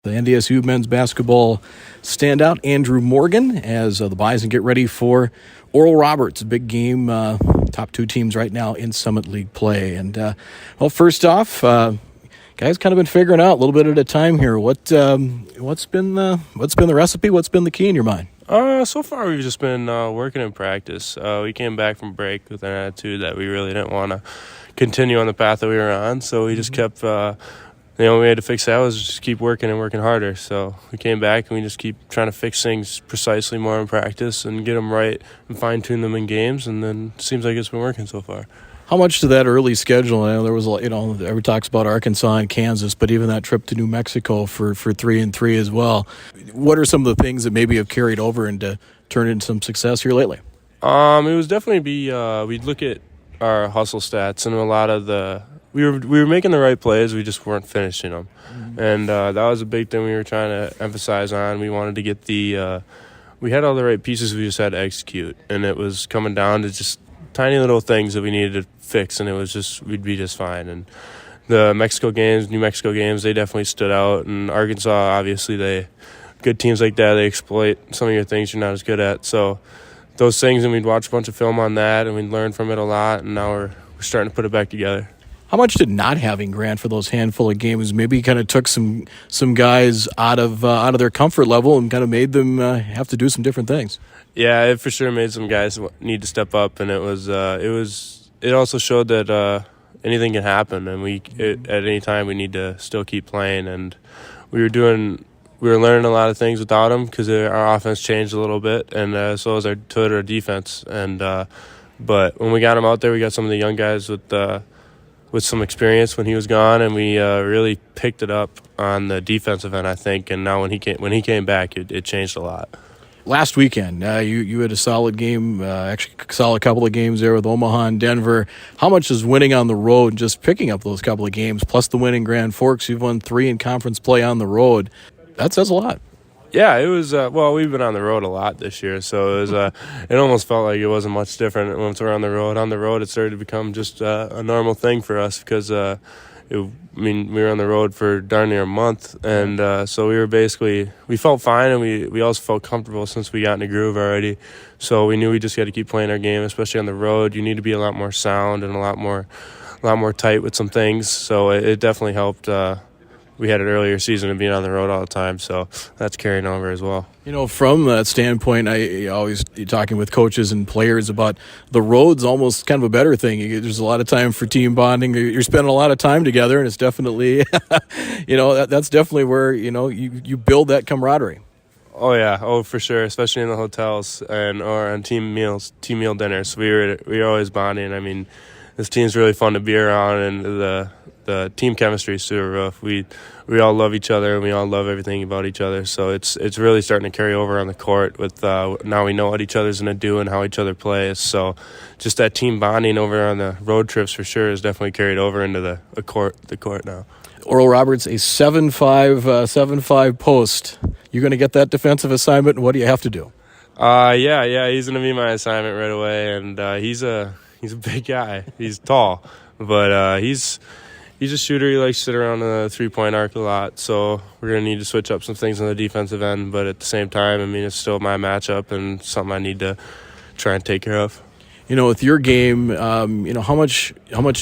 The NDSU men's basketball standout, Andrew Morgan, as the Bison get ready for Oral Roberts, a big game, top two teams right now in Summit League play. And, first off, guys kind of been figuring out a little bit at a time here. What's been the recipe? What's been the key in your mind? So far we've just been working in practice. We came back from break with an attitude that we really didn't want to continue on the path that we were on, so we just kept the only way to fix that was just keep working and working harder. So we came back and we just keep trying to fix things precisely more in practice and get them right and fine-tune them in games, and then it seems like it's been working so far. How much to that early schedule? I know there was, everyone talks about Arkansas and Kansas, but even that trip to New Mexico for 3-3 as well. What are some of the things that maybe have carried over and turned into some success here lately? It was definitely we'd look at our hustle stats, and a lot of we were making the right plays, we just weren't finishing them. Mm-hmm. And that was a big thing we were trying to emphasize on. We wanted to get we had all the right pieces, we just had to execute, and it was coming down to just tiny little things that we needed to fix, and it was just we'd be just fine. And the New Mexico games, they definitely stood out, and Arkansas, obviously, good teams like that, they exploit some of your things you're not as good at. So those things, and we'd watch a bunch of film on that, and we'd learn from it a lot, and now we're starting to put it back together. How much did not having Grant for those handful of games maybe kind of took some guys out of their comfort level and kind of made them have to do some different things? Yeah, it for sure made some guys need to step up, and it also showed that anything can happen, and at any time we need to still keep playing. And we were learning a lot of things without him because our offense changed a little bit, and so was our defense. And but when we got him out there, we got some of the young guys with some experience when he was gone, and we really picked it up on the defensive end, I think. And now when he came back, it changed a lot. Last weekend, you had a solid game, actually a solid couple of games there with Omaha and Denver. How much is winning on the road, just picking up those couple of games, plus the win in Grand Forks? You've won 3 in conference play on the road. That says a lot. Yeah, it was. We've been on the road a lot this year, so it was. It almost felt like it wasn't much different once we're on the road. On the road, it started to become just a normal thing for us because, we were on the road for darn near a month, and so we felt fine, and we also felt comfortable since we got in the groove already. So we knew we just got to keep playing our game, especially on the road. You need to be a lot more sound and a lot more tight with some things. So it definitely helped. We had an earlier season of being on the road all the time, so that's carrying over as well. From that standpoint, you're talking with coaches and players about the road's almost kind of a better thing. There's a lot of time for team bonding. You're spending a lot of time together, and it's definitely, that's definitely where, you build that camaraderie. Oh yeah, for sure, especially in the hotels or on team meal dinners. We were always bonding. I mean, this team's really fun to be around, and the team chemistry is through the roof. We all love each other, and we all love everything about each other. So it's really starting to carry over on the court. With now we know what each other's going to do and how each other plays. So just that team bonding over on the road trips for sure is definitely carried over into the court now. Oral Roberts, a 7-5 post. You're going to get that defensive assignment, and what do you have to do? Yeah, he's going to be my assignment right away, and he's a big guy. He's tall, but he's a shooter. He likes to sit around the three-point arc a lot, so we're going to need to switch up some things on the defensive end. But at the same time, it's still my matchup and something I need to try and take care of. With your game, how much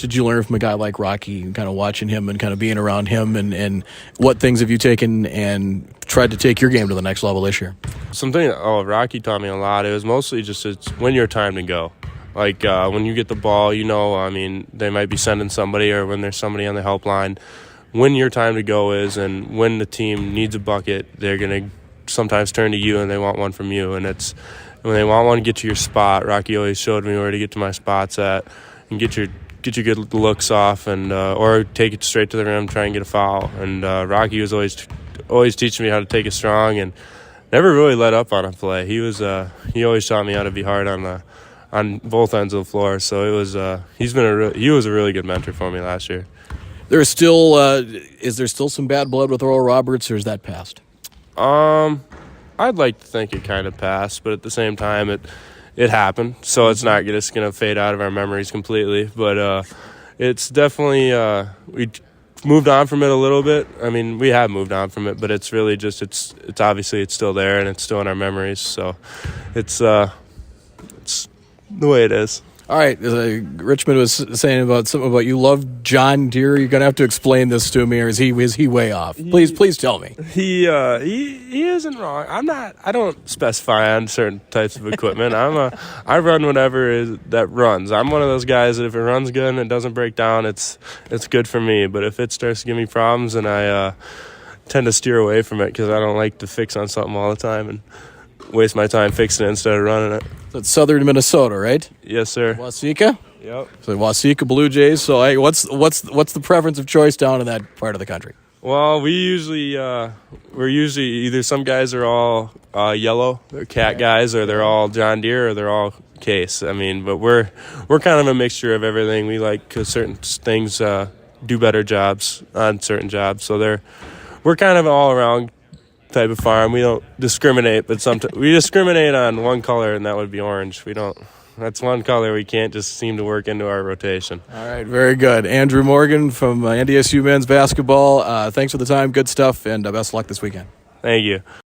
did you learn from a guy like Rocky, and kind of watching him and kind of being around him, and what things have you taken and tried to take your game to the next level this year? Rocky taught me a lot. It was mostly just it's when your time to go. Like when you get the ball, they might be sending somebody, or when there's somebody on the helpline, when your time to go is, and when the team needs a bucket, they're going to sometimes turn to you and they want one from you. And it's when they want one to get to your spot. Rocky always showed me where to get to my spots at and get your good looks off, and or take it straight to the rim, try and get a foul. And Rocky was always teaching me how to take it strong and never really let up on a play. He always taught me how to be hard on both ends of the floor. So it was he was a really good mentor for me last year. Is there still some bad blood with Oral Roberts, or is that past? I'd like to think it kind of passed, but at the same time it happened, so it's not just going to fade out of our memories completely. But it's definitely we moved on from it a little bit. I mean, we have moved on from it, but it's really just it's obviously it's still there and it's still in our memories. So it's the way it is. All right, Richmond was saying something about you love John Deere. You're going to have to explain this to me, or is he way off? Please tell me. He isn't wrong. I don't specify on certain types of equipment. I run whatever that runs. I'm one of those guys that if it runs good and it doesn't break down, it's good for me. But if it starts to give me problems, and I tend to steer away from it because I don't like to fix on something all the time and waste my time fixing it instead of running it. That's southern Minnesota, right? Yes, sir. Wasika? Yep. So Wasika Blue Jays. So what's the preference of choice down in that part of the country? Well, we're usually either some guys are all yellow, they're cat guys, or they're all John Deere, or they're all Case. I mean, but we're kind of a mixture of everything. We like because certain things do better jobs on certain jobs. So we're kind of an all around type of farm. We don't discriminate, but sometimes we discriminate on one color, and that would be orange. We don't. That's one color we can't just seem to work into our rotation. All right, very good. Andrew Morgan from NDSU men's basketball. Thanks for the time. Good stuff, and best of luck this weekend. Thank you.